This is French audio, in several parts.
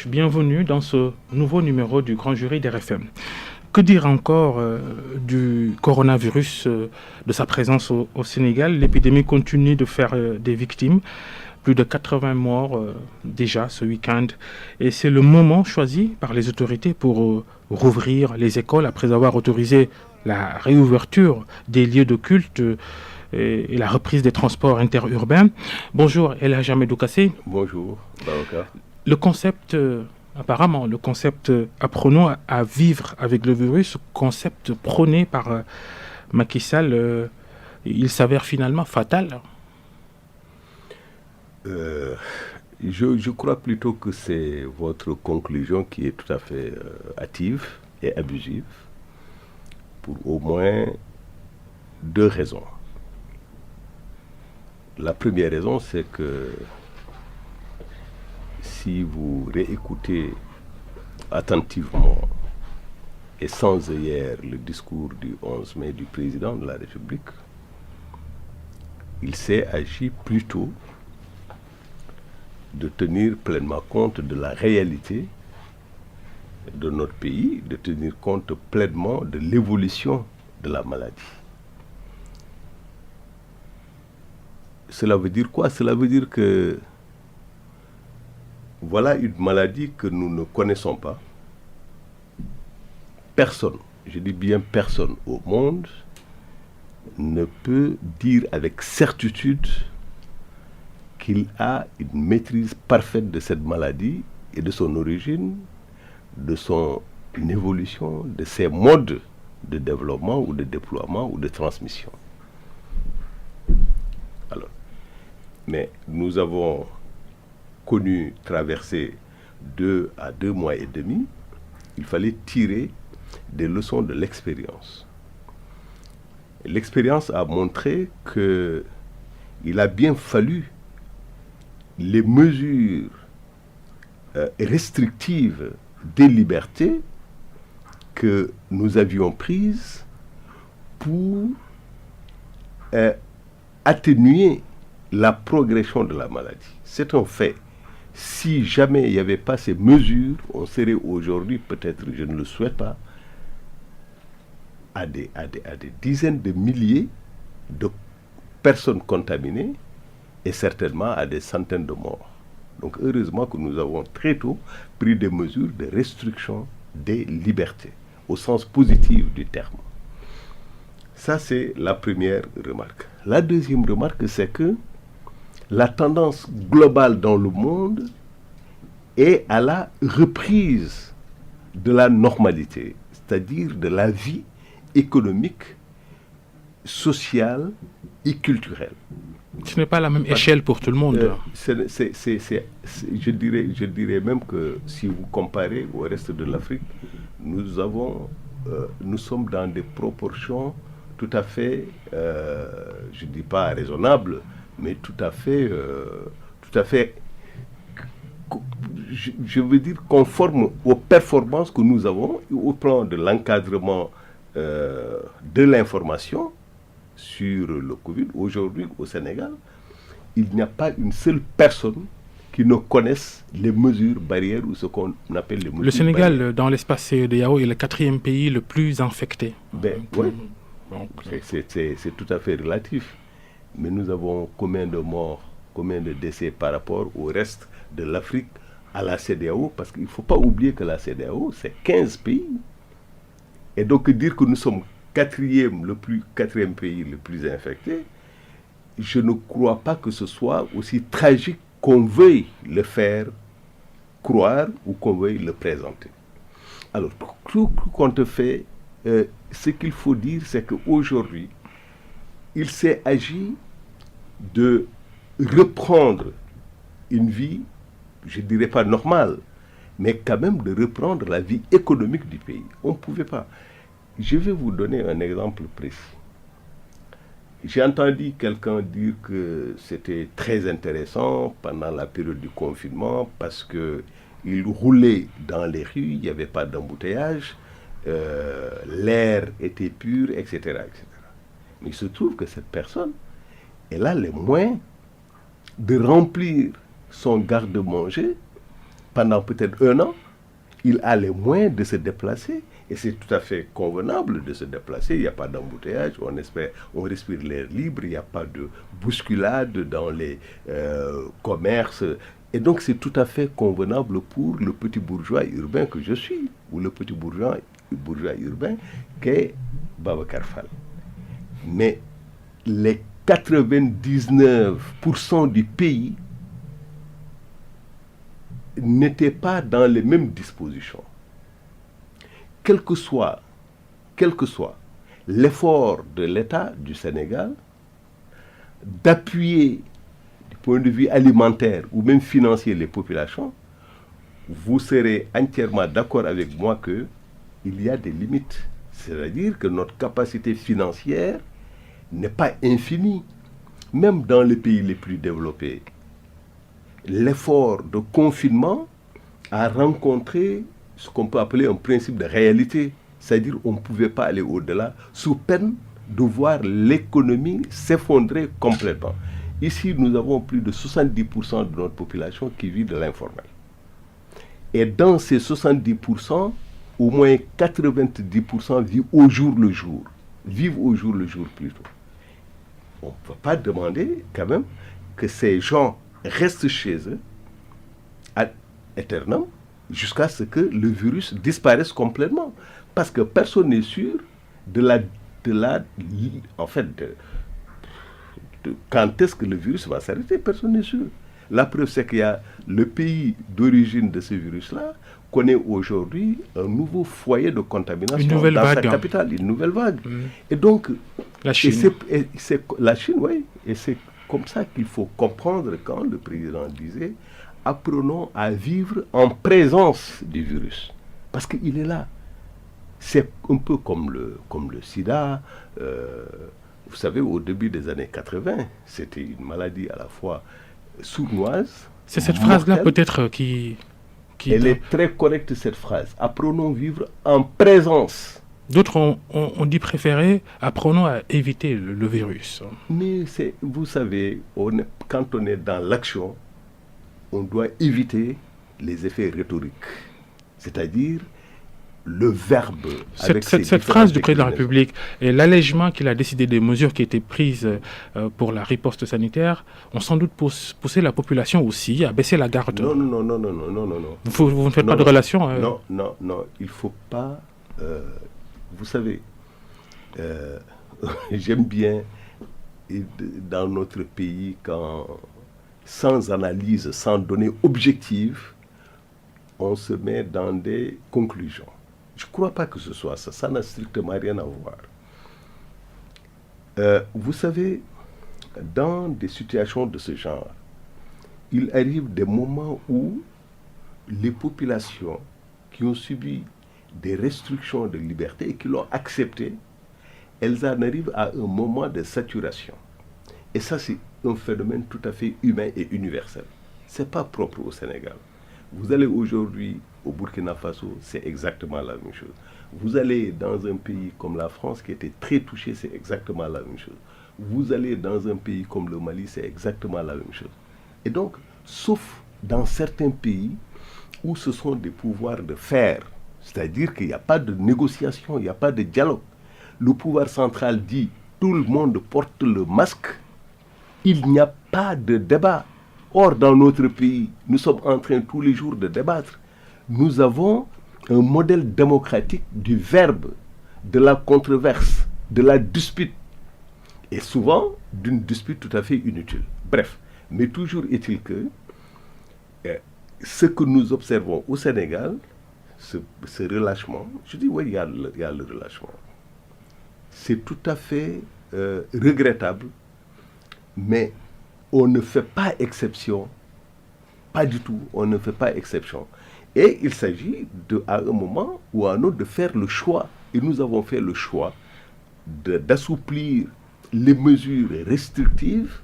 Bienvenue dans ce nouveau numéro du Grand Jury d'RFM. Que dire encore du coronavirus, de sa présence au Sénégal? L'épidémie continue de faire des victimes, plus de 80 morts déjà ce week-end. Et c'est le moment choisi par les autorités pour rouvrir les écoles après avoir autorisé la réouverture des lieux de culte et la reprise des transports interurbains. Bonjour El Hadj Ahmadou Kassé. Bonjour, Baroka. Le concept, apparemment, le concept apprenons à vivre avec le virus, concept prôné par Macky Sall, il s'avère finalement fatal. Je crois plutôt que c'est votre conclusion qui est tout à fait hâtive et abusive, pour au moins deux raisons. La première raison, c'est que si vous réécoutez attentivement et sans œillère le discours du 11 mai du président de la République, il s'est agi plutôt de tenir pleinement compte de la réalité de notre pays, de tenir compte pleinement de l'évolution de la maladie. Cela veut dire quoi? Cela veut dire que voilà une maladie que nous ne connaissons pas. Personne, je dis bien personne au monde, ne peut dire avec certitude qu'il a une maîtrise parfaite de cette maladie et de son origine, de son évolution, de ses modes de développement ou de déploiement ou de transmission. Alors, mais nous avons connu traverser 2 à 2 mois et demi. Il fallait tirer des leçons de l'expérience. L'expérience a montré qu'il a bien fallu les mesures restrictives des libertés que nous avions prises pour atténuer la progression de la maladie. C'est un fait. Si jamais il n'y avait pas ces mesures, on serait aujourd'hui, peut-être, je ne le souhaite pas, à des dizaines de milliers de personnes contaminées et certainement à des centaines de morts. Donc heureusement que nous avons très tôt pris des mesures de restriction des libertés, au sens positif du terme. Ça, c'est la première remarque. La deuxième remarque, c'est que la tendance globale dans le monde est à la reprise de la normalité, c'est-à-dire de la vie économique, sociale et culturelle. Ce n'est pas la même échelle pour tout le monde. Je dirais même que si vous comparez au reste de l'Afrique, nous sommes dans des proportions tout à fait, je ne dis pas raisonnables, mais tout à fait, je veux dire, conforme aux performances que nous avons au plan de l'encadrement de l'information sur le Covid. Aujourd'hui, au Sénégal, il n'y a pas une seule personne qui ne connaisse les mesures barrières ou ce qu'on appelle les mesures barrières. Le Sénégal, dans l'espace CEDEAO, est le 4e pays le plus infecté. Oui, c'est tout à fait relatif. Mais nous avons combien de morts, combien de décès par rapport au reste de l'Afrique à la CEDEAO? Parce qu'il ne faut pas oublier que la CEDEAO, c'est 15 pays. Et donc dire que nous sommes quatrième pays le plus infecté, je ne crois pas que ce soit aussi tragique qu'on veuille le faire croire ou qu'on veuille le présenter. Alors, tout compte fait, ce qu'il faut dire, c'est qu'aujourd'hui, il s'est agi de reprendre une vie, je ne dirais pas normale, mais quand même de reprendre la vie économique du pays. On ne pouvait pas. Je vais vous donner un exemple précis. J'ai entendu quelqu'un dire que c'était très intéressant pendant la période du confinement parce qu'il roulait dans les rues, il n'y avait pas d'embouteillage, l'air était pur, etc., etc. Mais il se trouve que cette personne, elle a les moyens de remplir son garde-manger pendant peut-être 1 an, il a les moyens de se déplacer. Et c'est tout à fait convenable de se déplacer. Il n'y a pas d'embouteillage, on respire l'air libre, il n'y a pas de bousculade dans les commerces. Et donc c'est tout à fait convenable pour le petit bourgeois urbain que je suis, ou le petit bourgeois urbain qu'est Babacar Fall. Mais les 99% du pays n'étaient pas dans les mêmes dispositions. Quel que soit l'effort de l'État du Sénégal d'appuyer du point de vue alimentaire ou même financier les populations, vous serez entièrement d'accord avec moi qu'il y a des limites. C'est-à-dire que notre capacité financière n'est pas infinie. Même dans les pays les plus développés, l'effort de confinement a rencontré ce qu'on peut appeler un principe de réalité. C'est-à-dire qu'on ne pouvait pas aller au-delà sous peine de voir l'économie s'effondrer complètement. Ici, nous avons plus de 70% de notre population qui vit de l'informel. Et dans ces 70%, au moins 90% vivent au jour le jour. Plutôt. On ne peut pas demander quand même que ces gens restent chez eux ad aeternam jusqu'à ce que le virus disparaisse complètement. Parce que personne n'est sûr quand est-ce que le virus va s'arrêter. Personne n'est sûr. La preuve, c'est qu'il y a le pays d'origine de ce virus-là connaît aujourd'hui un nouveau foyer de contamination dans sa capitale, une nouvelle vague. Et donc, la Chine. La Chine, oui. Et c'est comme ça qu'il faut comprendre quand le président disait « apprenons à vivre en présence du virus ». Parce qu'il est là. C'est un peu comme le sida. Vous savez, au début des années 80, c'était une maladie à la fois sournoise. C'est cette phrase-là peut-être qui Elle est très correcte, cette phrase. Apprenons à vivre en présence. D'autres ont dit préférer, apprenons à éviter le virus. Mais vous savez, quand on est dans l'action, on doit éviter les effets rhétoriques. C'est-à-dire le verbe. Cette phrase du président de la République et l'allègement qu'il a décidé des mesures qui étaient prises pour la riposte sanitaire ont sans doute poussé la population aussi à baisser la garde. Non. Vous ne faites pas de relation Non. Il ne faut pas... vous savez, j'aime bien dans notre pays quand, sans analyse, sans données objectives, on se met dans des conclusions. Je ne crois pas que ce soit ça. Ça n'a strictement rien à voir. Vous savez, dans des situations de ce genre, il arrive des moments où les populations qui ont subi des restrictions de liberté et qui l'ont accepté, elles en arrivent à un moment de saturation. Et ça, c'est un phénomène tout à fait humain et universel. Ce n'est pas propre au Sénégal. Vous allez aujourd'hui au Burkina Faso, c'est exactement la même chose. Vous allez dans un pays comme la France qui était très touché, c'est exactement la même chose. Vous allez dans un pays comme le Mali, c'est exactement la même chose. Et donc, sauf dans certains pays où ce sont des pouvoirs de fer, c'est-à-dire qu'il n'y a pas de négociation, il n'y a pas de dialogue. Le pouvoir central dit tout le monde porte le masque, il n'y a pas de débat. Or, dans notre pays, nous sommes en train tous les jours de débattre. Nous avons un modèle démocratique du verbe, de la controverse, de la dispute. Et souvent, d'une dispute tout à fait inutile. Bref, mais toujours est-il que ce que nous observons au Sénégal, ce relâchement, je dis oui, il y a le relâchement. C'est tout à fait regrettable, mais on ne fait pas exception, pas du tout, on ne fait pas exception. Et il s'agit à un moment ou à un autre de faire le choix. Et nous avons fait le choix d'assouplir les mesures restrictives.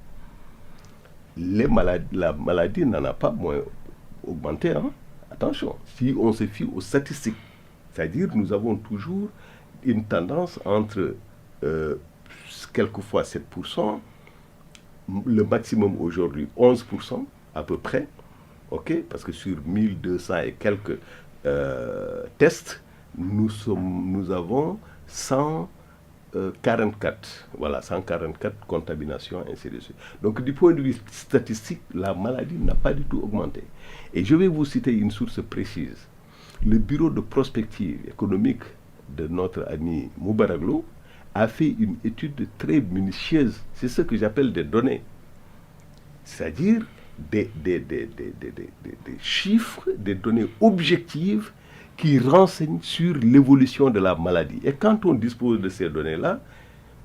La maladie n'en a pas moins augmenté. Hein? Attention, si on se fie aux statistiques, c'est-à-dire nous avons toujours une tendance entre quelquefois 7%, le maximum aujourd'hui 11% à peu près, ok, parce que sur 1200 et quelques tests, nous avons 144, voilà, 144 contaminations, ainsi de suite. Donc du point de vue statistique, la maladie n'a pas du tout augmenté. Et je vais vous citer une source précise. Le bureau de prospective économique de notre ami Moubaraglo a fait une étude très minutieuse. C'est ce que j'appelle des données. C'est-à-dire des chiffres, des données objectives qui renseignent sur l'évolution de la maladie. Et quand on dispose de ces données-là,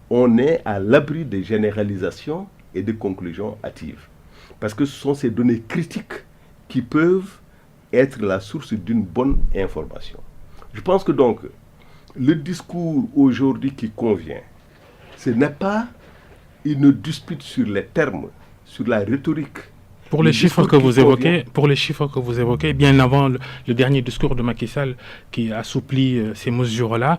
on est à l'abri des généralisations et des conclusions hâtives. Parce que ce sont ces données critiques qui peuvent être la source d'une bonne information. Je pense que donc, le discours aujourd'hui qui convient, ce n'est pas une dispute sur les termes, sur la rhétorique. Pour les chiffres que vous évoquez, bien avant le dernier discours de Macky Sall qui assouplit ces mesures-là,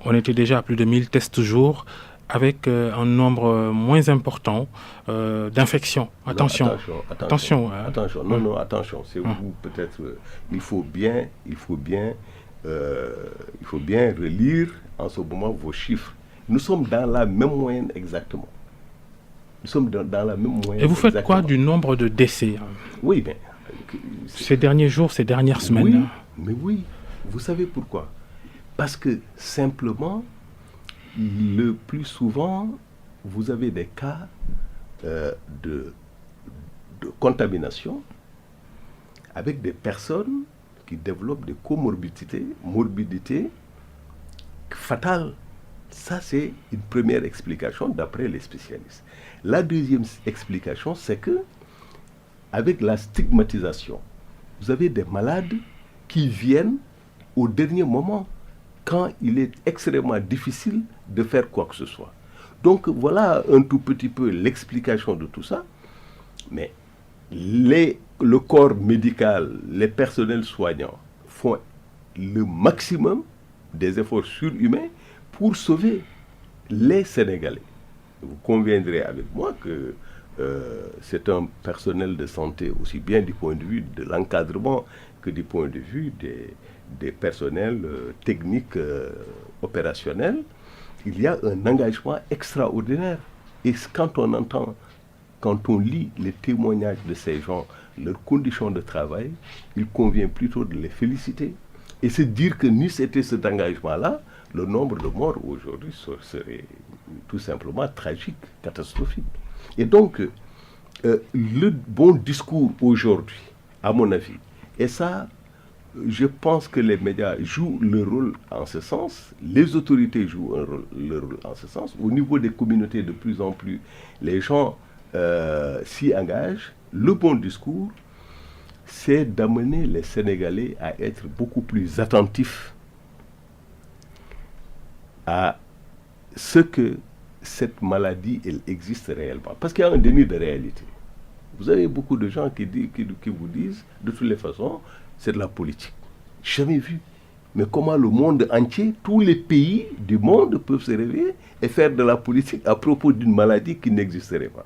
on était déjà à plus de 1000 tests jour avec un nombre moins important d'infections. Attention. Non, attention. C'est vous peut-être. Il faut bien relire en ce moment vos chiffres. Nous sommes dans la même moyenne exactement. Nous sommes dans la même moyenne. Et vous faites quoi du nombre de décès? Oui, bien. Ces derniers jours, ces dernières semaines. Oui, mais oui. Vous savez pourquoi? Parce que simplement, le plus souvent, vous avez des cas de contamination avec des personnes qui développent des morbidités fatales. Ça, c'est une première explication d'après les spécialistes. La deuxième explication, c'est que, avec la stigmatisation, vous avez des malades qui viennent au dernier moment, quand il est extrêmement difficile de faire quoi que ce soit. Donc, voilà un tout petit peu l'explication de tout ça. Mais le corps médical, les personnels soignants font le maximum des efforts surhumains pour sauver les Sénégalais. Vous conviendrez avec moi que c'est un personnel de santé aussi bien du point de vue de l'encadrement que du point de vue des personnels techniques opérationnels. Il y a un engagement extraordinaire. Et quand on lit les témoignages de ces gens, leurs conditions de travail, il convient plutôt de les féliciter. Et se dire que ni c'était cet engagement-là, le nombre de morts aujourd'hui serait tout simplement tragique, catastrophique. Et donc, le bon discours aujourd'hui, à mon avis, et ça, je pense que les médias jouent leur rôle en ce sens, les autorités jouent leur rôle en ce sens, au niveau des communautés de plus en plus, les gens s'y engagent. Le bon discours, c'est d'amener les Sénégalais à être beaucoup plus attentifs à ce que cette maladie, elle existe réellement. Parce qu'il y a un déni de réalité. Vous avez beaucoup de gens qui vous disent, de toutes les façons, c'est de la politique. Jamais vu. Mais comment le monde entier, tous les pays du monde peuvent se réveiller et faire de la politique à propos d'une maladie qui n'existerait pas.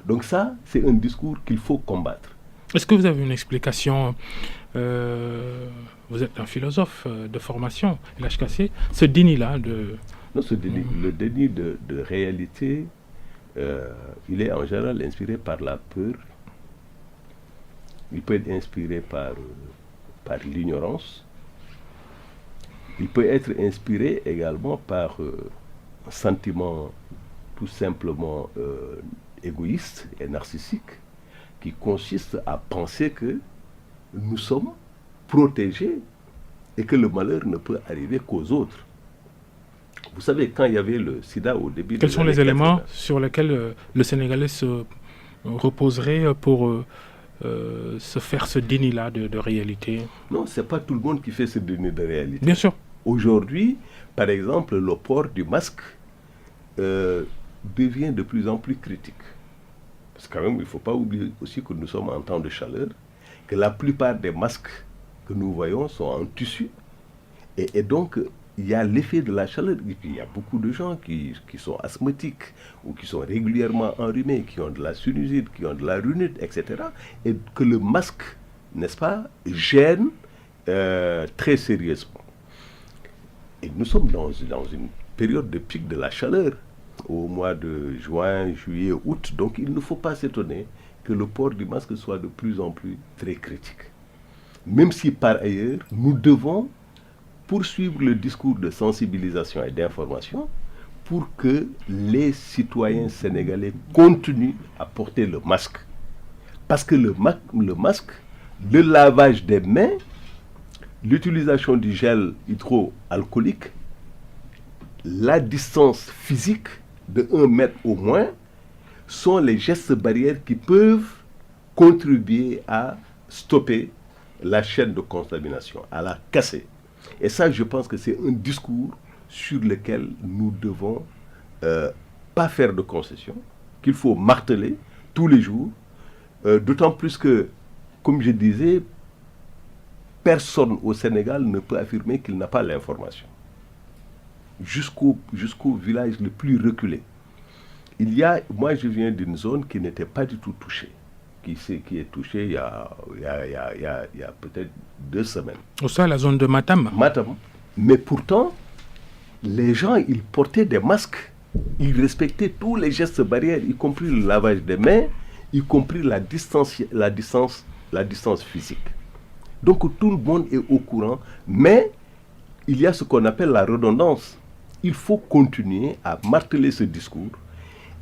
Donc ça, c'est un discours qu'il faut combattre. Est-ce que vous avez une explication vous êtes un philosophe de formation, LHKC, ce déni-là de... Non, le déni de réalité, il est en général inspiré par la peur. Il peut être inspiré par l'ignorance. Il peut être inspiré également par un sentiment tout simplement égoïste et narcissique qui consiste à penser que nous sommes protégés et que le malheur ne peut arriver qu'aux autres. Vous savez, quand il y avait le sida au début... Quels sont les éléments sur lesquels le Sénégalais se reposerait pour se faire ce déni-là de réalité? Non, ce n'est pas tout le monde qui fait ce déni de réalité. Bien sûr. Aujourd'hui, par exemple, le port du masque devient de plus en plus critique. Parce que quand même, il ne faut pas oublier aussi que nous sommes en temps de chaleur, que la plupart des masques que nous voyons sont en tissu. Et donc, il y a l'effet de la chaleur. Et puis, il y a beaucoup de gens qui sont asthmatiques ou qui sont régulièrement enrhumés, qui ont de la sinusite, qui ont de la rhinite, etc. Et que le masque n'est-ce pas, gêne très sérieusement. Et nous sommes dans une période de pic de la chaleur, au mois de juin, juillet, août. Donc il ne faut pas s'étonner que le port du masque soit de plus en plus très critique. Même si par ailleurs, nous devons poursuivre le discours de sensibilisation et d'information pour que les citoyens sénégalais continuent à porter le masque. Parce que le masque, le lavage des mains, l'utilisation du gel hydroalcoolique, la distance physique de 1 mètre au moins, sont les gestes barrières qui peuvent contribuer à stopper la chaîne de contamination, à la casser. Et ça, je pense que c'est un discours sur lequel nous ne devons pas faire de concessions, qu'il faut marteler tous les jours, d'autant plus que, comme je disais, personne au Sénégal ne peut affirmer qu'il n'a pas l'information. Jusqu'au village le plus reculé. Moi je viens d'une zone qui n'était pas du tout touchée, qui est touchée il y a peut-être 2 semaines. Ça, la zone de Matam. Mais pourtant, les gens, ils portaient des masques, ils respectaient tous les gestes barrières, y compris le lavage des mains, y compris la distance physique. Donc tout le monde est au courant, mais il y a ce qu'on appelle la redondance. Il faut continuer à marteler ce discours.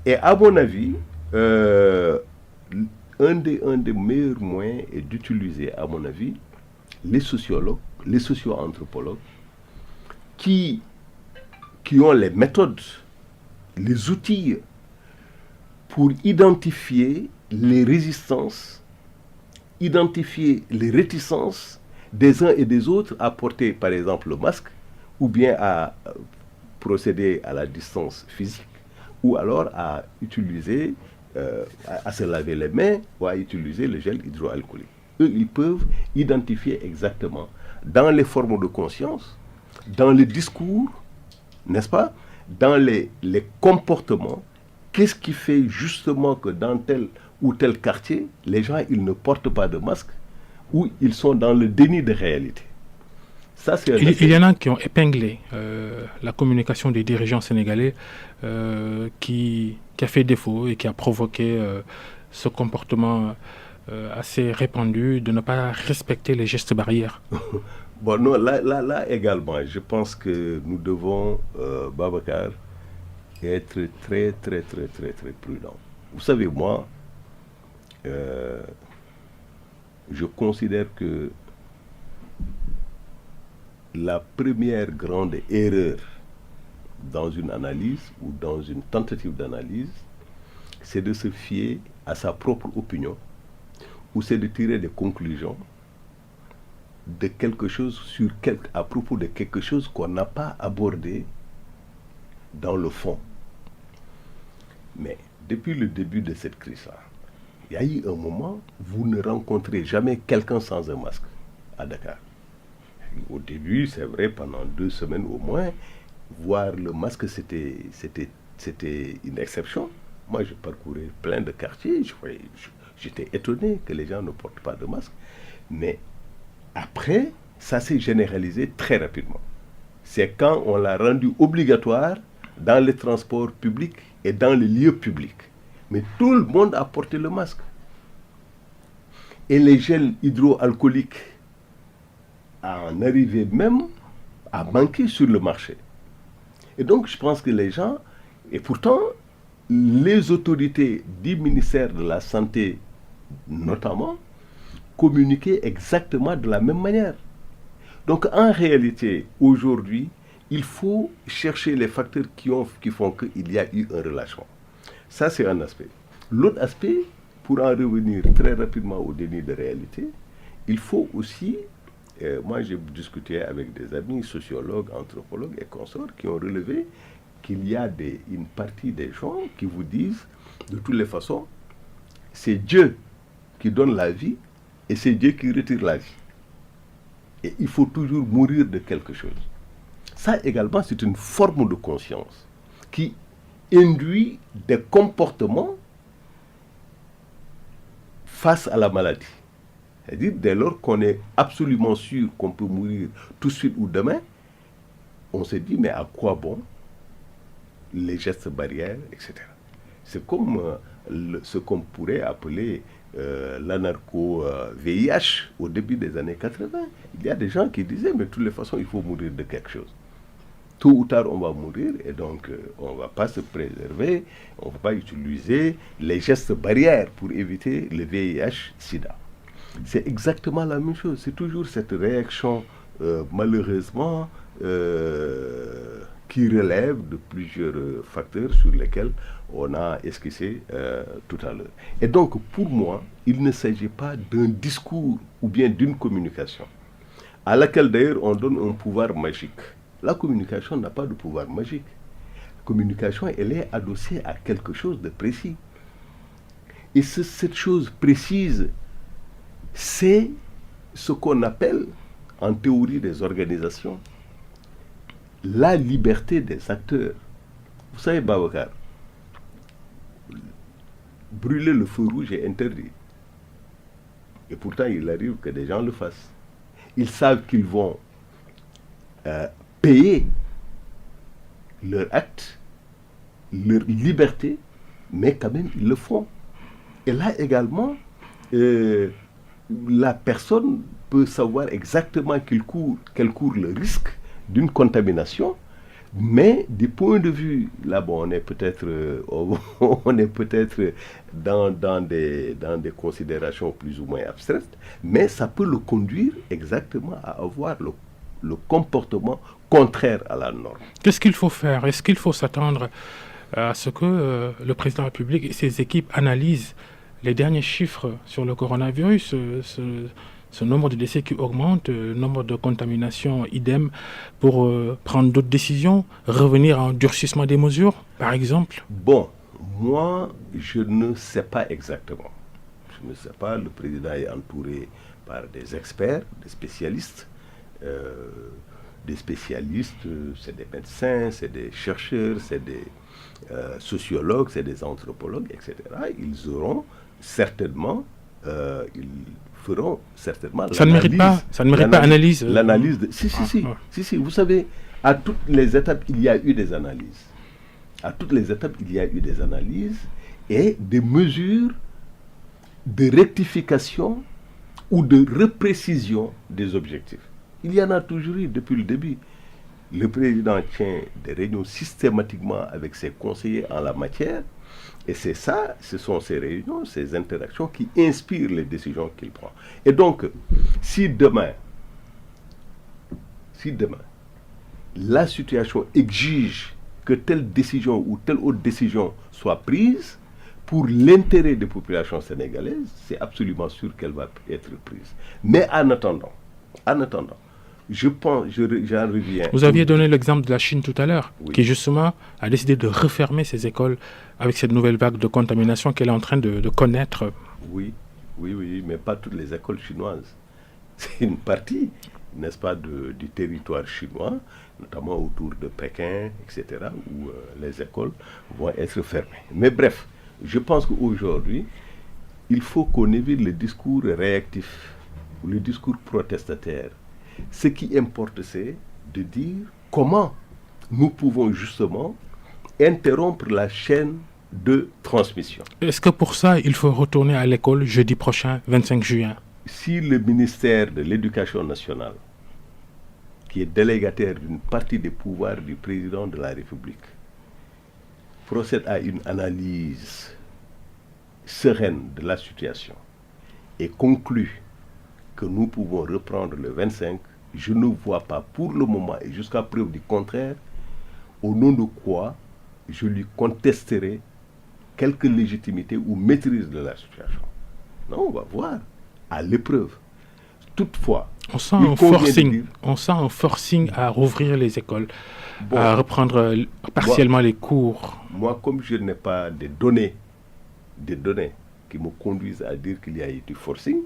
Et à mon avis, un des meilleurs moyens est d'utiliser, à mon avis, les sociologues, les socio-anthropologues, qui ont les méthodes, les outils pour identifier les résistances, identifier les réticences des uns et des autres à porter, par exemple, le masque, ou bien à procéder à la distance physique, ou alors à utiliser, à se laver les mains, ou à utiliser le gel hydroalcoolique. Eux, ils peuvent identifier exactement, dans les formes de conscience, dans les discours, n'est-ce pas, dans les comportements, qu'est-ce qui fait justement que dans tel ou tel quartier, les gens, ils ne portent pas de masque, ou ils sont dans le déni de réalité. Ça, il y en a qui ont épinglé la communication des dirigeants sénégalais qui a fait défaut et qui a provoqué ce comportement assez répandu de ne pas respecter les gestes barrières. Bon, non, là également, je pense que nous devons, Babacar, être très, très, très, très, très prudents. Vous savez, moi, je considère que la première grande erreur dans une analyse ou dans une tentative d'analyse, c'est de se fier à sa propre opinion ou c'est de tirer des conclusions de quelque chose à propos de quelque chose qu'on n'a pas abordé dans le fond. Mais depuis le début de cette crise-là, il y a eu un moment, vous ne rencontrez jamais quelqu'un sans un masque à Dakar. Au début, c'est vrai, pendant 2 semaines au moins, voir le masque, c'était une exception. Moi, je parcourais plein de quartiers, j'étais étonné que les gens ne portent pas de masque. Mais après, ça s'est généralisé très rapidement. C'est quand on l'a rendu obligatoire dans les transports publics et dans les lieux publics. Mais tout le monde a porté le masque. Et les gels hydroalcooliques en arrivaient même à manquer sur le marché. Et donc, je pense que les gens, et pourtant, les autorités du ministère de la Santé, notamment, communiquaient exactement de la même manière. Donc, en réalité, aujourd'hui, il faut chercher les facteurs qui font qu'il y a eu un relâchement. Ça, c'est un aspect. L'autre aspect, pour en revenir très rapidement au déni de réalité, il faut aussi, moi j'ai discuté avec des amis sociologues, anthropologues et consorts qui ont relevé qu'il y a une partie des gens qui vous disent, de toutes les façons, c'est Dieu qui donne la vie et c'est Dieu qui retire la vie. Et il faut toujours mourir de quelque chose. Ça également, c'est une forme de conscience qui induit des comportements face à la maladie. C'est-à-dire, dès lors qu'on est absolument sûr qu'on peut mourir tout de suite ou demain, on se dit, mais à quoi bon les gestes barrières, etc. C'est comme ce qu'on pourrait appeler l'anarcho-VIH au début des années 80. Il y a des gens qui disaient, mais de toutes les façons, il faut mourir de quelque chose. Tôt ou tard, on va mourir et donc on ne va pas se préserver, on ne va pas utiliser les gestes barrières pour éviter le VIH-Sida. C'est exactement la même chose. C'est toujours cette réaction, malheureusement, qui relève de plusieurs facteurs sur lesquels on a esquissé tout à l'heure. Et donc, pour moi, il ne s'agit pas d'un discours ou bien d'une communication à laquelle d'ailleurs on donne un pouvoir magique. La communication n'a pas de pouvoir magique. La communication, elle est adossée à quelque chose de précis. Et cette chose précise, c'est ce qu'on appelle, en théorie des organisations, la liberté des acteurs. Vous savez, Babacar, brûler le feu rouge est interdit. Et pourtant, il arrive que des gens le fassent. Ils savent qu'ils vont payer leur acte, leur liberté, mais quand même, ils le font. Et là également, la personne peut savoir exactement quel court le risque d'une contamination, mais du point de vue, là bon, on est peut-être dans des considérations plus ou moins abstraites, mais ça peut le conduire exactement à avoir le comportement contraire à la norme. Qu'est-ce qu'il faut faire? Est-ce qu'il faut s'attendre à ce que le président de la République et ses équipes analysent les derniers chiffres sur le coronavirus, ce nombre de décès qui augmente, le nombre de contaminations, idem, pour prendre d'autres décisions, revenir à un durcissement des mesures, par exemple? Bon, moi, je ne sais pas exactement. Je ne sais pas, le président est entouré par des experts, des spécialistes. C'est des médecins, c'est des chercheurs, c'est des sociologues, c'est des anthropologues, etc. Ils feront certainement ça ne mérite pas analyse. L'analyse si, vous savez, à toutes les étapes, il y a eu des analyses. À toutes les étapes, il y a eu des analyses et des mesures de rectification ou de reprécision des objectifs. Il y en a toujours eu depuis le début. Le président tient des réunions systématiquement avec ses conseillers en la matière. Et ce sont ces réunions, ces interactions qui inspirent les décisions qu'il prend. Et donc, si demain, la situation exige que telle décision ou telle autre décision soit prise pour l'intérêt des populations sénégalaises, c'est absolument sûr qu'elle va être prise. Mais en attendant, je pense, j'en reviens. Vous aviez donné l'exemple de la Chine tout à l'heure, oui, qui justement a décidé de refermer ses écoles avec cette nouvelle vague de contamination qu'elle est en train de connaître. Oui, mais pas toutes les écoles chinoises. C'est une partie, n'est-ce pas, du territoire chinois, notamment autour de Pékin, etc., où les écoles vont être fermées. Mais bref, je pense qu'aujourd'hui, il faut qu'on évite le discours réactif, ou le discours protestataire. Ce qui importe, c'est de dire comment nous pouvons justement interrompre la chaîne de transmission. Est-ce que pour ça, il faut retourner à l'école jeudi prochain, 25 juin? Si le ministère de l'Éducation nationale, qui est délégataire d'une partie des pouvoirs du président de la République, procède à une analyse sereine de la situation et conclut que nous pouvons reprendre le 25, je ne vois pas pour le moment, et jusqu'à preuve du contraire, au nom de quoi je lui contesterai quelque légitimité ou maîtrise de la situation. Non, on va voir, à l'épreuve. Toutefois, on sent un forcing à rouvrir les écoles, à reprendre partiellement les cours. Moi, comme je n'ai pas des données qui me conduisent à dire qu'il y a eu du forcing,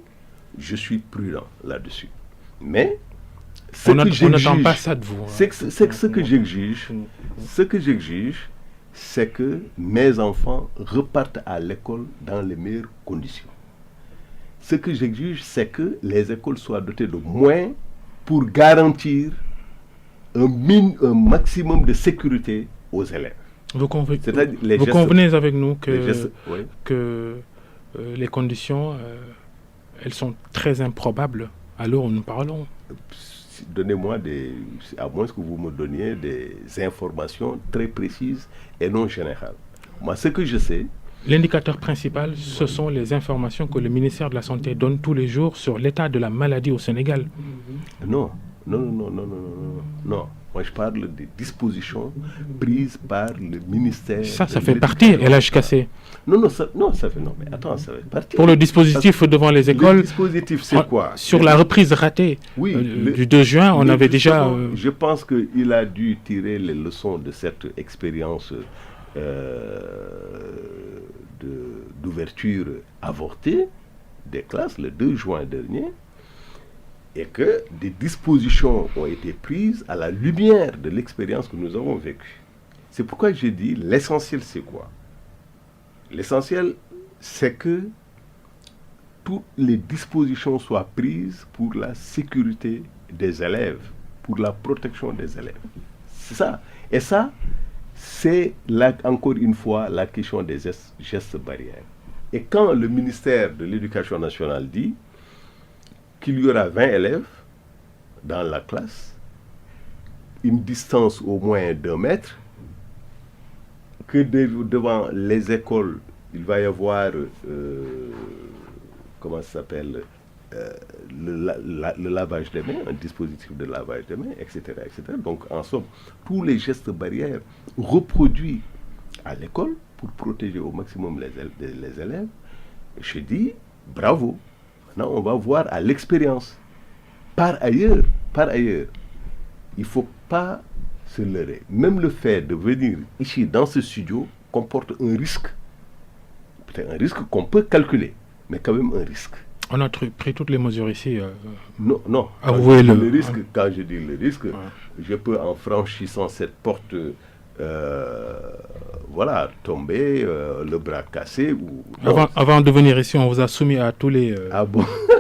je suis prudent là-dessus. Mais on n'attend pas ça de vous. Ce que j'exige, c'est que mes enfants repartent à l'école dans les meilleures conditions. Ce que j'exige, c'est que les écoles soient dotées de moyens pour garantir un maximum de sécurité aux élèves. Vous convenez avec nous que les conditions, elles sont très improbables à l'heure où nous parlons. Donnez-moi à moins que vous me donniez des informations très précises et non générales. Moi, ce que je sais... L'indicateur principal, ce sont les informations que le ministère de la Santé donne tous les jours sur l'état de la maladie au Sénégal. Non. Moi, je parle des dispositions prises par le ministère. Ça fait partie, LHKC. Non, mais attends, ça fait partie. Pour le dispositif devant les écoles. Le dispositif, c'est quoi? Sur la reprise ratée du 2 juin, on avait déjà. Je pense qu'il a dû tirer les leçons de cette expérience d'ouverture avortée des classes le 2 juin dernier. Et que des dispositions ont été prises à la lumière de l'expérience que nous avons vécue. C'est pourquoi j'ai dit, l'essentiel c'est quoi? L'essentiel, c'est que toutes les dispositions soient prises pour la sécurité des élèves, pour la protection des élèves. C'est ça. Et ça, c'est là, encore une fois, la question des gestes barrières. Et quand le ministère de l'Éducation nationale dit qu'il y aura 20 élèves dans la classe, une distance au moins d'1 mètre, que devant les écoles, il va y avoir, comment ça s'appelle, le lavage des mains, un dispositif de lavage des mains, etc., etc. Donc, en somme, tous les gestes barrières reproduits à l'école pour protéger au maximum les élèves, je dis bravo. Maintenant, on va voir à l'expérience. Par ailleurs, il ne faut pas se leurrer. Même le fait de venir ici dans ce studio comporte un risque. Peut-être un risque qu'on peut calculer, mais quand même un risque. On a pris toutes les mesures ici. Non. Avouez le risque, quand je dis le risque, je peux, en franchissant cette porte, tomber, le bras cassé. Avant de venir ici, on vous a soumis à tous les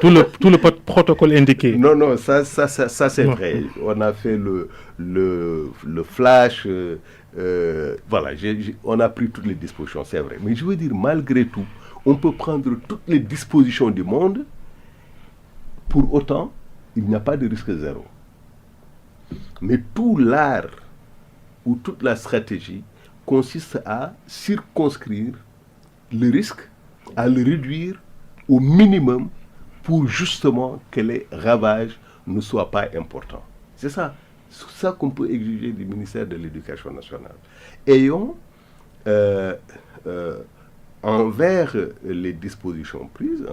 tout le protocole indiqué. Non, ça c'est vrai. On a fait le flash. On a pris toutes les dispositions, c'est vrai. Mais je veux dire, malgré tout, on peut prendre toutes les dispositions du monde. Pour autant, il n'y a pas de risque zéro. Mais tout l'art ou toute la stratégie consiste à circonscrire le risque, à le réduire au minimum pour justement que les ravages ne soient pas importants. C'est ça qu'on peut exiger du ministère de l'Éducation nationale. Ayons envers les dispositions prises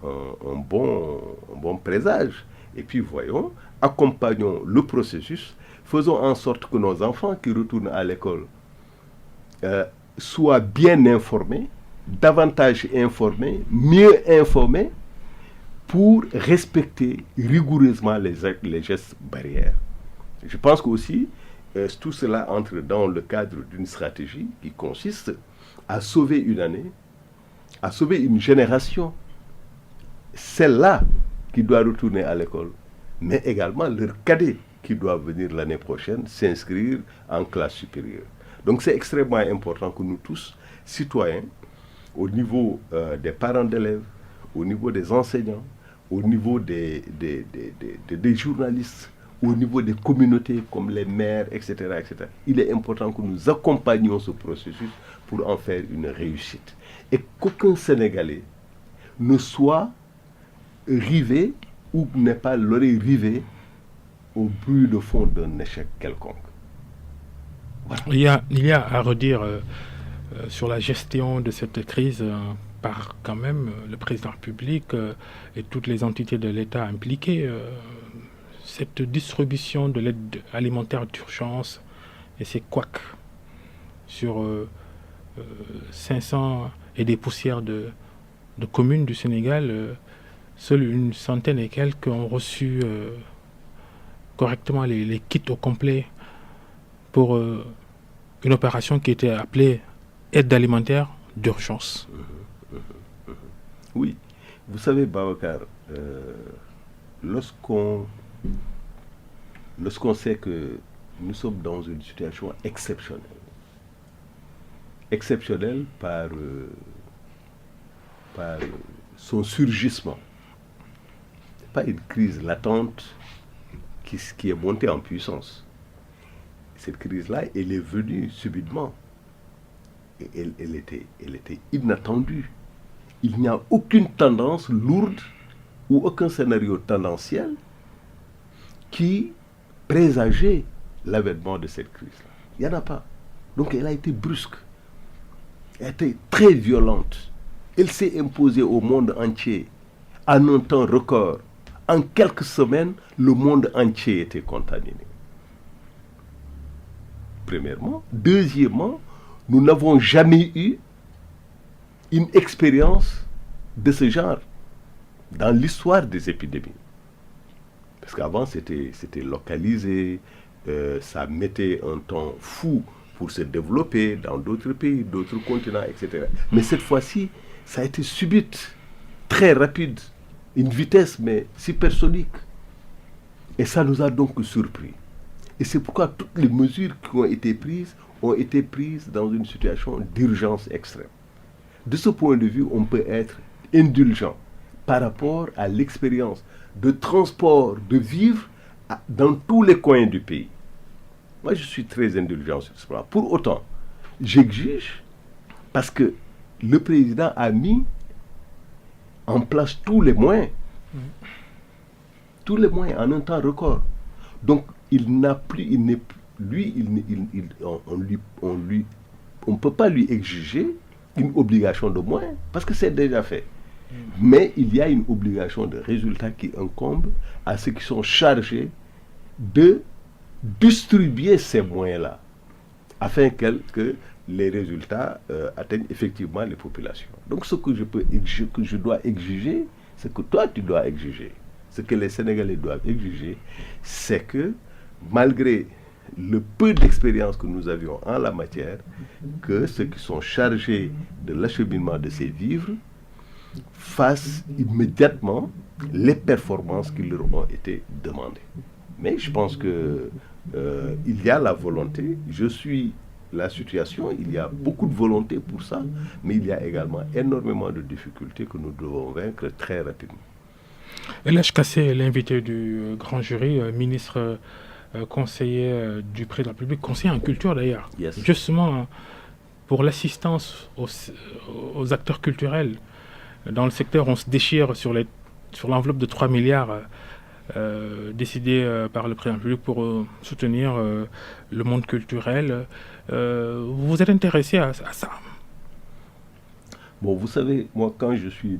un bon présage. Et puis voyons, accompagnons le processus, faisons en sorte que nos enfants qui retournent à l'école soient bien informés, davantage informés, mieux informés, pour respecter rigoureusement les gestes barrières. Je pense qu'aussi, tout cela entre dans le cadre d'une stratégie qui consiste à sauver une année, à sauver une génération, celle-là qui doit retourner à l'école, mais également leurs cadets qui doivent venir l'année prochaine s'inscrire en classe supérieure. Donc c'est extrêmement important que nous tous, citoyens, au niveau des parents d'élèves, au niveau des enseignants, au niveau des journalistes, au niveau des communautés comme les maires, etc., il est important que nous accompagnions ce processus pour en faire une réussite. Et qu'aucun Sénégalais ne soit rivé ou n'ait pas l'oreille rivée au bruit de fond d'un échec quelconque. Voilà. Il y a à redire sur la gestion de cette crise par quand même le président de la République et toutes les entités de l'État impliquées. Cette distribution de l'aide alimentaire d'urgence et ces couacs sur 500 et des poussières de communes du Sénégal, seule une centaine et quelques ont reçu correctement les kits au complet pour une opération qui était appelée aide alimentaire d'urgence. Oui, Vous savez, Babacar, lorsqu'on sait que nous sommes dans une situation exceptionnelle par son surgissement, pas une crise latente qui est montée en puissance. Cette crise-là, elle est venue subitement. Et elle était inattendue. Il n'y a aucune tendance lourde ou aucun scénario tendanciel qui présageait l'avènement de cette crise-là. Il n'y en a pas. Donc elle a été brusque. Elle a été très violente. Elle s'est imposée au monde entier en un temps record. En quelques semaines, le monde entier était contaminé. Premièrement. Deuxièmement, nous n'avons jamais eu une expérience de ce genre dans l'histoire des épidémies. Parce qu'avant, c'était localisé, ça mettait un temps fou pour se développer dans d'autres pays, d'autres continents, etc. Mais cette fois-ci, ça a été subite, très rapide, une vitesse mais supersonique. Et ça nous a donc surpris. Et c'est pourquoi toutes les mesures qui ont été prises dans une situation d'urgence extrême. De ce point de vue, on peut être indulgent par rapport à l'expérience de transport de vivres dans tous les coins du pays. Moi, je suis très indulgent sur ce plan. Pour autant, j'exige, parce que le président a mis en place tous les moyens en un temps record. Donc, on ne peut pas lui exiger une obligation de moyens, parce que c'est déjà fait. Mais il y a une obligation de résultat qui incombe à ceux qui sont chargés de distribuer ces moyens-là, afin que les résultats atteignent effectivement les populations. Donc ce que je dois exiger, ce que toi tu dois exiger, ce que les Sénégalais doivent exiger, c'est que malgré le peu d'expérience que nous avions en la matière, que ceux qui sont chargés de l'acheminement de ces vivres fassent immédiatement les performances qui leur ont été demandées. Mais je pense que il y a la volonté, je suis la situation, il y a beaucoup de volonté pour ça, mais il y a également énormément de difficultés que nous devons vaincre très rapidement. LH Kassé, l'invité du grand jury, ministre conseiller du président de la République, conseiller en culture d'ailleurs, Yes. Justement pour l'assistance aux acteurs culturels. Dans le secteur, on se déchire sur l'enveloppe de 3 milliards décidée par le président de la République pour soutenir le monde culturel. Vous êtes intéressé à ça? Bon, vous savez, moi, quand je suis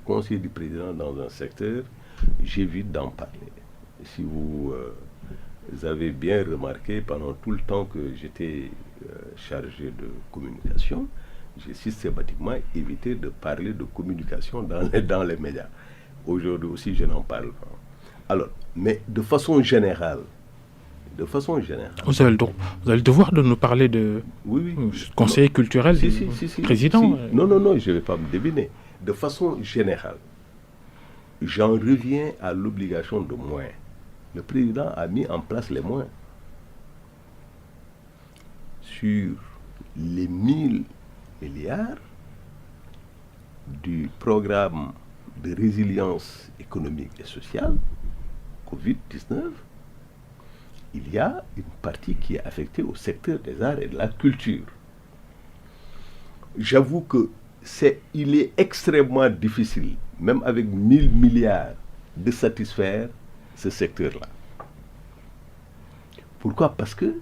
conseiller du président dans un secteur, j'évite d'en parler. Si vous avez bien remarqué, pendant tout le temps que j'étais chargé de communication, j'ai systématiquement évité de parler de communication dans les médias. Aujourd'hui aussi, je n'en parle pas. Alors, mais de façon générale. Vous avez le devoir de nous parler de conseiller culturel du président. Non, je ne vais pas me deviner. De façon générale, j'en reviens à l'obligation de moyens. Le président a mis en place les moyens. Sur les 1000 milliards du programme de résilience économique et sociale, Covid-19, il y a une partie qui est affectée au secteur des arts et de la culture. J'avoue que il est extrêmement difficile, même avec 1000 milliards, de satisfaire ce secteur-là. Pourquoi? Parce que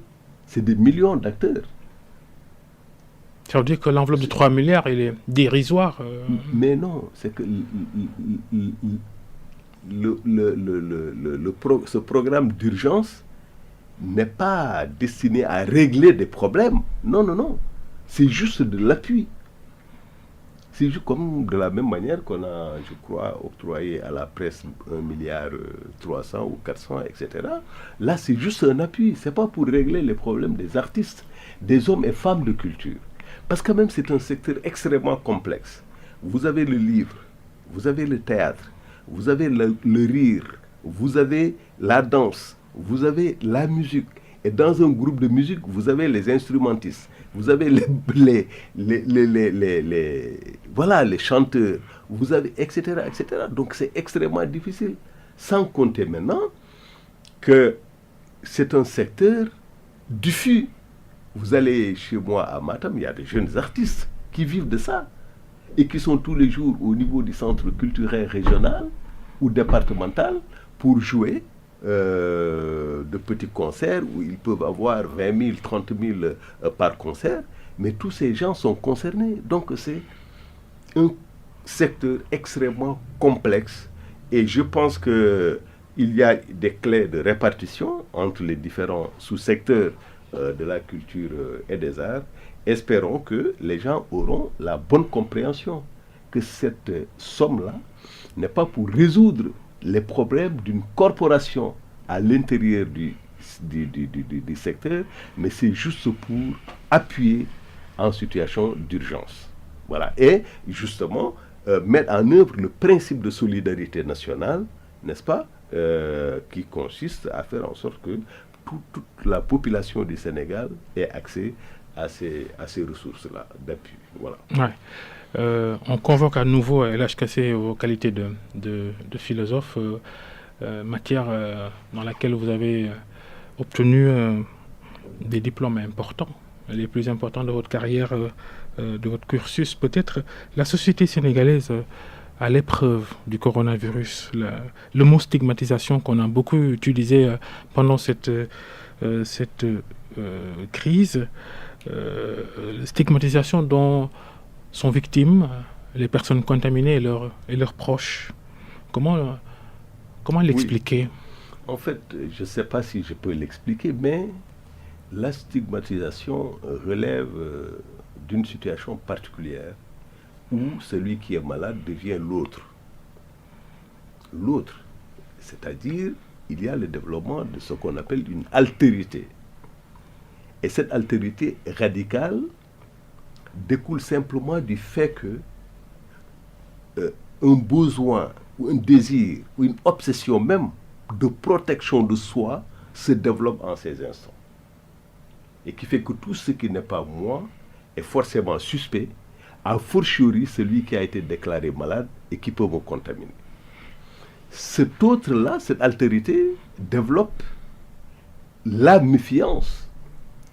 c'est des millions d'acteurs. Ça veut dire que l'enveloppe de 3 milliards, elle est dérisoire. Mais non, c'est que ce programme d'urgence n'est pas destiné à régler des problèmes. Non. C'est juste de l'appui. C'est juste comme de la même manière qu'on a, je crois, octroyé à la presse 1,3 milliard ou 400, etc. Là, c'est juste un appui. Ce n'est pas pour régler les problèmes des artistes, des hommes et femmes de culture. Parce que même c'est un secteur extrêmement complexe. vous avez le livre, vous avez le théâtre, vous avez le rire, vous avez la danse, vous avez la musique. Et dans un groupe de musique, vous avez les instrumentistes, vous avez voilà, les chanteurs, vous avez, etc., etc. Donc c'est extrêmement difficile. Sans compter maintenant que c'est un secteur diffus. Vous allez chez moi à Matam, il y a des jeunes artistes qui vivent de ça et qui sont tous les jours au niveau du centre culturel régional ou départemental pour jouer de petits concerts où ils peuvent avoir 20 000, 30 000 par concert, mais tous ces gens sont concernés. Donc c'est un secteur extrêmement complexe et je pense qu'il y a des clés de répartition entre les différents sous-secteurs de la culture et des arts. Espérons que les gens auront la bonne compréhension que cette somme-là n'est pas pour résoudre les problèmes d'une corporation à l'intérieur du secteur, mais c'est juste pour appuyer en situation d'urgence. Voilà. Et justement, mettre en œuvre le principe de solidarité nationale, n'est-ce pas, qui consiste à faire en sorte que toute la population du Sénégal ait accès à ces ressources-là d'appui. Voilà. Ouais. On convoque à nouveau l'HKC aux qualités de philosophe, matière dans laquelle vous avez obtenu des diplômes importants, les plus importants de votre carrière, de votre cursus. Peut-être la société sénégalaise à l'épreuve du coronavirus, le mot stigmatisation qu'on a beaucoup utilisé pendant cette crise, stigmatisation dont sont victimes les personnes contaminées et leurs proches. Comment l'expliquer? Oui. En fait, je ne sais pas si je peux l'expliquer, mais la stigmatisation relève d'une situation particulière où celui qui est malade devient l'autre. L'autre, c'est-à-dire, il y a le développement de ce qu'on appelle une altérité. Et cette altérité radicale découle simplement du fait que un besoin, ou un désir, ou une obsession même de protection de soi se développe en ces instants. Et qui fait que tout ce qui n'est pas moi est forcément suspect, a fortiori celui qui a été déclaré malade et qui peut me contaminer. Cet autre-là, cette altérité, développe la méfiance,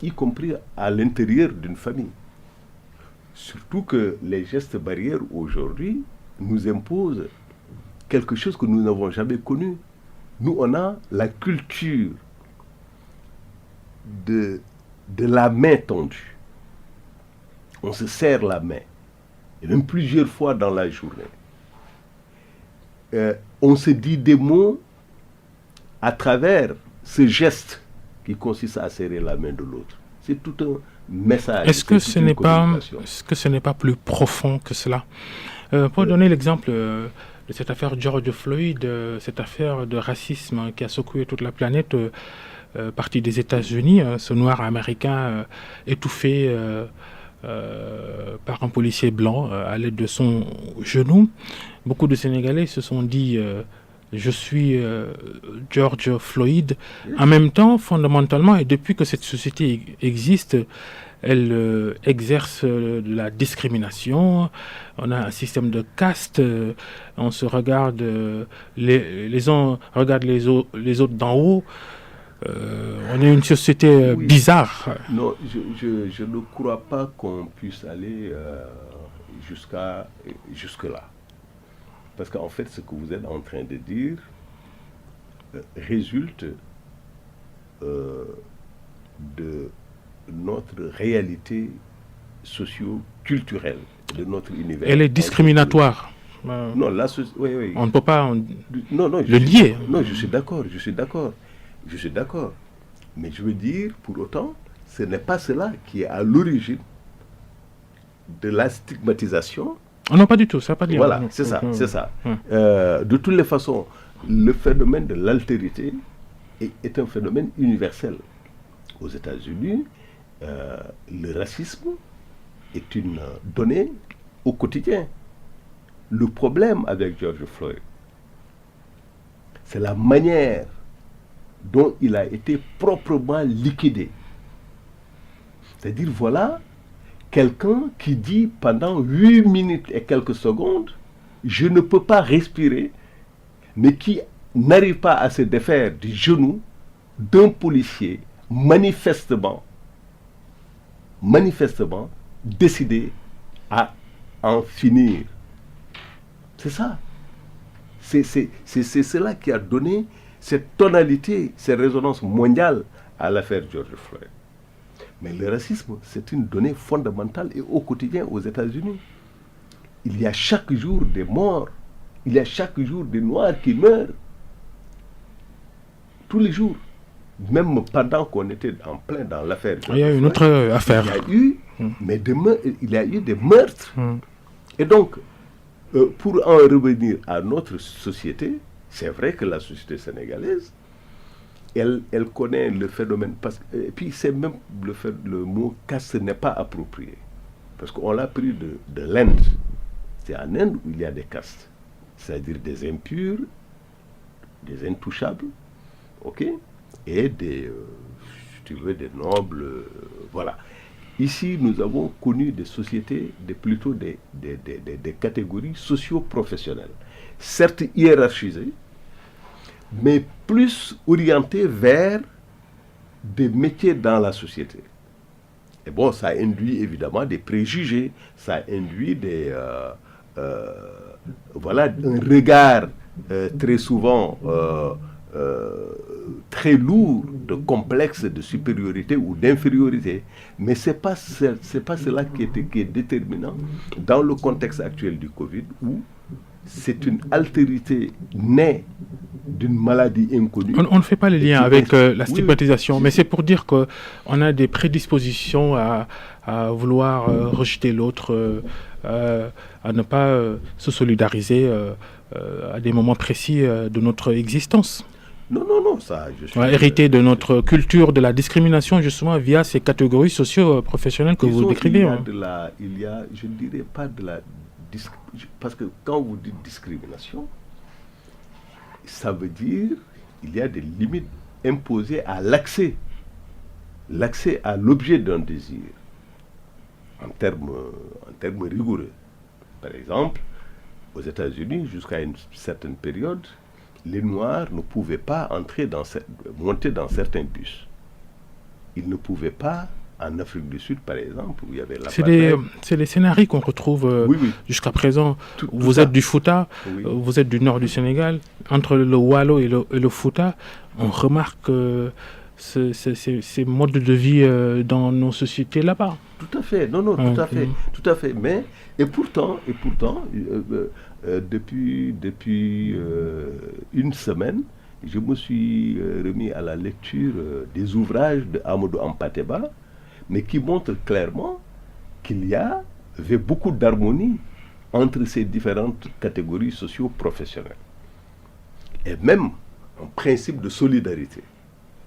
y compris à l'intérieur d'une famille. Surtout que les gestes barrières aujourd'hui nous imposent quelque chose que nous n'avons jamais connu. Nous, on a la culture de la main tendue. On se serre la main, et même plusieurs fois dans la journée. On se dit des mots à travers ce geste qui consiste à serrer la main de l'autre. C'est tout un message. Est-ce que ce n'est pas plus profond que cela? Pour donner l'exemple de cette affaire George Floyd, cette affaire de racisme qui a secoué toute la planète, partie des États-Unis, ce noir américain étouffé par un policier blanc à l'aide de son genou. Beaucoup de Sénégalais se sont dit je suis George Floyd. En même temps, fondamentalement, et depuis que cette société existe, elle exerce de la discrimination. On a un système de caste. On se regarde, les uns regardent les autres d'en haut. On est une société bizarre. Non, je ne crois pas qu'on puisse aller jusque-là. Parce qu'en fait, ce que vous êtes en train de dire résulte de notre réalité socio-culturelle, de notre univers. Elle est discriminatoire. Non, oui. On ne peut pas le lier. Non, je suis d'accord. Mais je veux dire, pour autant, ce n'est pas cela qui est à l'origine de la stigmatisation. Non, pas du tout, ça n'a pas dire. Voilà, c'est ça. De toutes les façons, le phénomène de l'altérité est un phénomène universel. Aux États-Unis, le racisme est une donnée au quotidien. le problème avec George Floyd, c'est la manière dont il a été proprement liquidé. C'est-à-dire, voilà, quelqu'un qui dit pendant 8 minutes et quelques secondes, je ne peux pas respirer, mais qui n'arrive pas à se défaire du genou d'un policier manifestement décidé à en finir. C'est ça. C'est cela qui a donné cette tonalité, cette résonance mondiale à l'affaire George Floyd. Mais le racisme, c'est une donnée fondamentale et au quotidien aux États-Unis. Il y a chaque jour des morts, il y a chaque jour des Noirs qui meurent. Tous les jours. Même pendant qu'on était en plein dans l'affaire. Il y a une autre affaire. Il y a eu des meurtres. Et donc, pour en revenir à notre société, c'est vrai que la société sénégalaise, elle connaît le phénomène. Et puis, c'est même le mot caste n'est pas approprié. Parce qu'on l'a pris de l'Inde. C'est en Inde où il y a des castes. C'est-à-dire des impurs, des intouchables, ok, et des, si tu veux, des nobles, voilà. Ici, nous avons connu des sociétés, plutôt des catégories socio-professionnelles, certes hiérarchisées, mais plus orientées vers des métiers dans la société. Et bon, ça induit évidemment des préjugés, ça induit voilà, un regard très souvent très lourd de complexe de supériorité ou d'infériorité. Mais ce n'est pas cela qui est déterminant dans le contexte actuel du Covid, où c'est une altérité née d'une maladie inconnue. On ne fait pas le lien avec la stigmatisation, mais c'est pour dire qu'on a des prédispositions à vouloir rejeter l'autre, à ne pas se solidariser à des moments précis de notre existence. Non, ça... hériter de notre culture de la discrimination, justement, via ces catégories socio-professionnelles que vous décrivez. Il y a, je ne dirais pas de la... Parce que quand vous dites discrimination, ça veut dire qu'il y a des limites imposées à l'accès à l'objet d'un désir, en termes rigoureux. Par exemple, aux États-Unis, jusqu'à une certaine période, les Noirs ne pouvaient pas monter dans certains bus. Ils ne pouvaient pas, en Afrique du Sud, par exemple, où il y avait l'apartheid. C'est les scénarios qu'on retrouve jusqu'à présent. Vous êtes du Fouta, vous êtes du nord du Sénégal. Entre le Waalo et le Fouta, on remarque ces modes de vie dans nos sociétés là-bas. Tout à fait, tout à fait. Mais, et pourtant, depuis une semaine, je me suis remis à la lecture des ouvrages de Amadou Hampâté-Bâ, mais qui montrent clairement qu'il y avait beaucoup d'harmonie entre ces différentes catégories socio-professionnelles. Et même un principe de solidarité.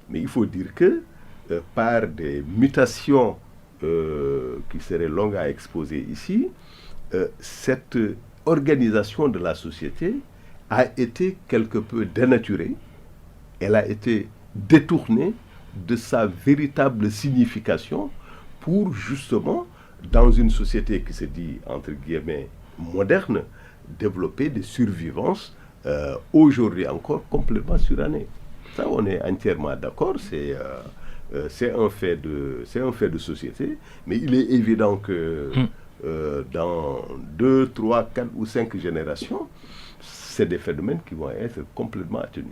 Mais il faut dire que par des mutations qui seraient longues à exposer ici, cette organisation de la société a été quelque peu dénaturée, elle a été détournée de sa véritable signification pour justement, dans une société qui se dit, entre guillemets, moderne, développer des survivances aujourd'hui encore complètement surannées. Ça, on est entièrement d'accord, c'est un fait de société, mais il est évident que dans 2, 3, 4 ou 5 générations, c'est des phénomènes qui vont être complètement atténués.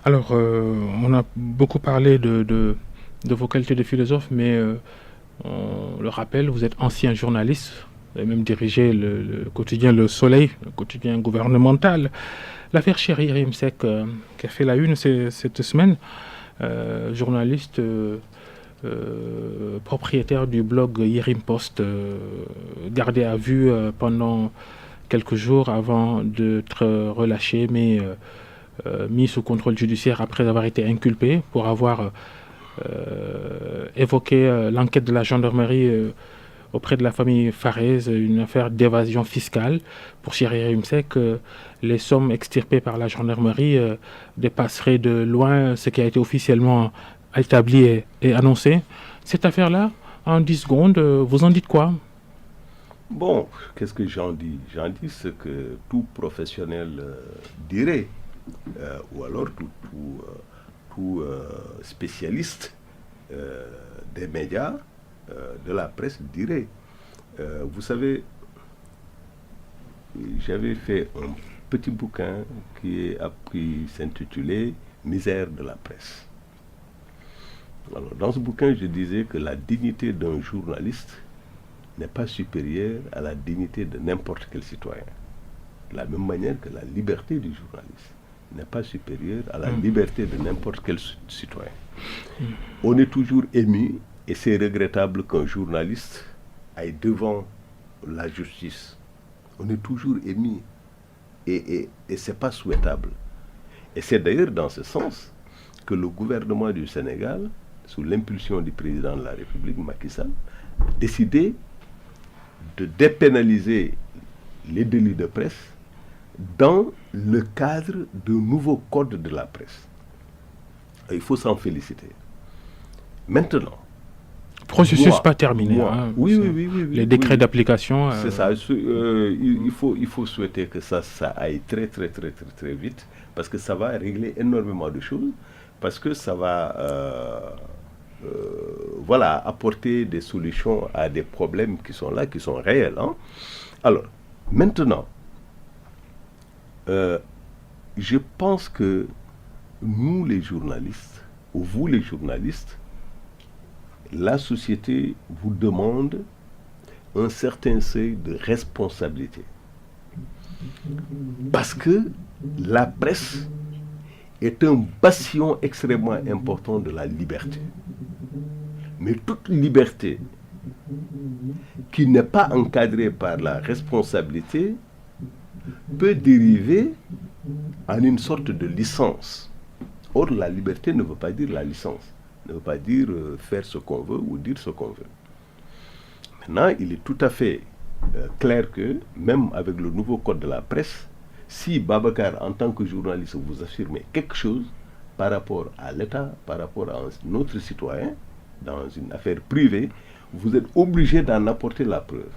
Alors, on a beaucoup parlé de vos qualités de philosophe, mais on le rappelle, vous êtes ancien journaliste, vous avez même dirigé le quotidien Le Soleil, le quotidien gouvernemental. L'affaire Cheikh Yérim Seck, qui a fait la une cette semaine, journaliste propriétaire du blog Yérim Post, gardé à vue pendant quelques jours avant d'être relâché, mais mis sous contrôle judiciaire après avoir été inculpé pour avoir évoqué l'enquête de la gendarmerie auprès de la famille Farez une affaire d'évasion fiscale. Pour Thierry Rimsek, les sommes extirpées par la gendarmerie dépasseraient de loin ce qui a été officiellement établi et annoncé. Cette affaire-là, en 10 secondes, vous en dites quoi? Bon, qu'est-ce que j'en dis? J'en dis ce que tout professionnel dirait, ou alors tout spécialiste des médias, de la presse dirait. Vous savez, j'avais fait un petit bouquin qui s'intitulait « Misère de la presse ». Alors, dans ce bouquin, je disais que la dignité d'un journaliste n'est pas supérieure à la dignité de n'importe quel citoyen. De la même manière que la liberté du journaliste n'est pas supérieure à la liberté de n'importe quel citoyen. On est toujours ému, et c'est regrettable qu'un journaliste aille devant la justice. On est toujours ému, et ce n'est pas souhaitable. Et c'est d'ailleurs dans ce sens que le gouvernement du Sénégal, sous l'impulsion du président de la République, Macky Sall, a décidé de dépénaliser les délits de presse dans le cadre d'un nouveau code de la presse. Et il faut s'en féliciter. Maintenant, processus pas terminé. Oui, les décrets d'application. C'est ça. Il faut souhaiter que ça aille très vite, parce que ça va régler énormément de choses, parce que ça va apporter des solutions à des problèmes qui sont là, qui sont réels. Alors, maintenant, je pense que nous les journalistes, ou vous les journalistes, la société vous demande un certain seuil de responsabilité. Parce que la presse est un bastion extrêmement important de la liberté. Mais toute liberté qui n'est pas encadrée par la responsabilité peut dériver en une sorte de licence. Or, la liberté ne veut pas dire la licence, ne veut pas dire faire ce qu'on veut ou dire ce qu'on veut. Maintenant, il est tout à fait clair que, même avec le nouveau code de la presse, si Babacar, en tant que journaliste, vous affirmez quelque chose par rapport à l'État, par rapport à un autre citoyen, dans une affaire privée, vous êtes obligé d'en apporter la preuve.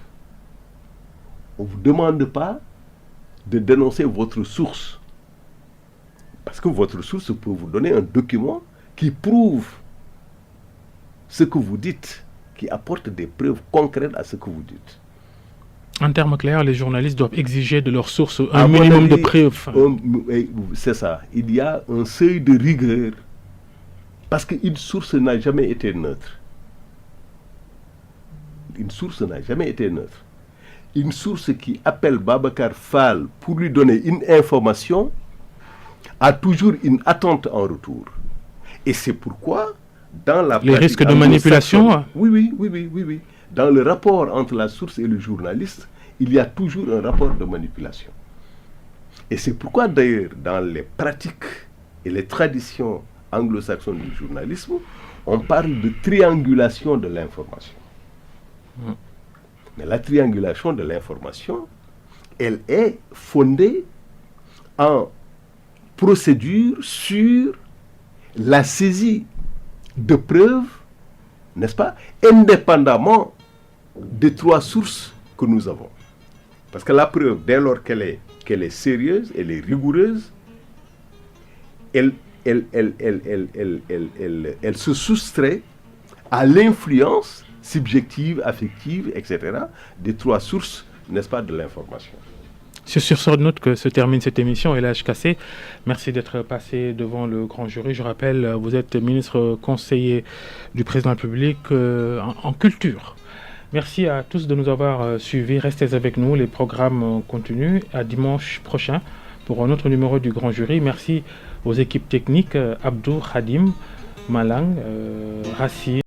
On ne vous demande pas de dénoncer votre source. Parce que votre source peut vous donner un document qui prouve ce que vous dites, qui apporte des preuves concrètes à ce que vous dites. En termes clairs, les journalistes doivent exiger de leurs sources un minimum de preuves. C'est ça. Il y a un seuil de rigueur. Parce qu'une source n'a jamais été neutre. Une source n'a jamais été neutre. Une source qui appelle Babacar Fall pour lui donner une information a toujours une attente en retour. Et c'est pourquoi, dans la les risques de manipulation. Oui. Dans le rapport entre la source et le journaliste, il y a toujours un rapport de manipulation. Et c'est pourquoi, d'ailleurs, dans les pratiques et les traditions anglo-saxonnes du journalisme, on parle de triangulation de l'information. Mais la triangulation de l'information, elle est fondée en procédure sur la saisie de preuves, n'est-ce pas, indépendamment des trois sources que nous avons. Parce que la preuve, dès lors qu'elle est sérieuse, elle est rigoureuse, elle se soustrait à l'influence subjective, affective, etc., des trois sources, n'est-ce pas, de l'information. C'est sur cette note que se termine cette émission. Elhadj Kassé, merci d'être passé devant le grand jury. Je rappelle, vous êtes ministre conseiller du président de la République en culture. Merci à tous de nous avoir suivis. Restez avec nous, les programmes continuent. À dimanche prochain pour un autre numéro du grand jury. Merci aux équipes techniques, Abdou, Khadim, Malang, Rassi.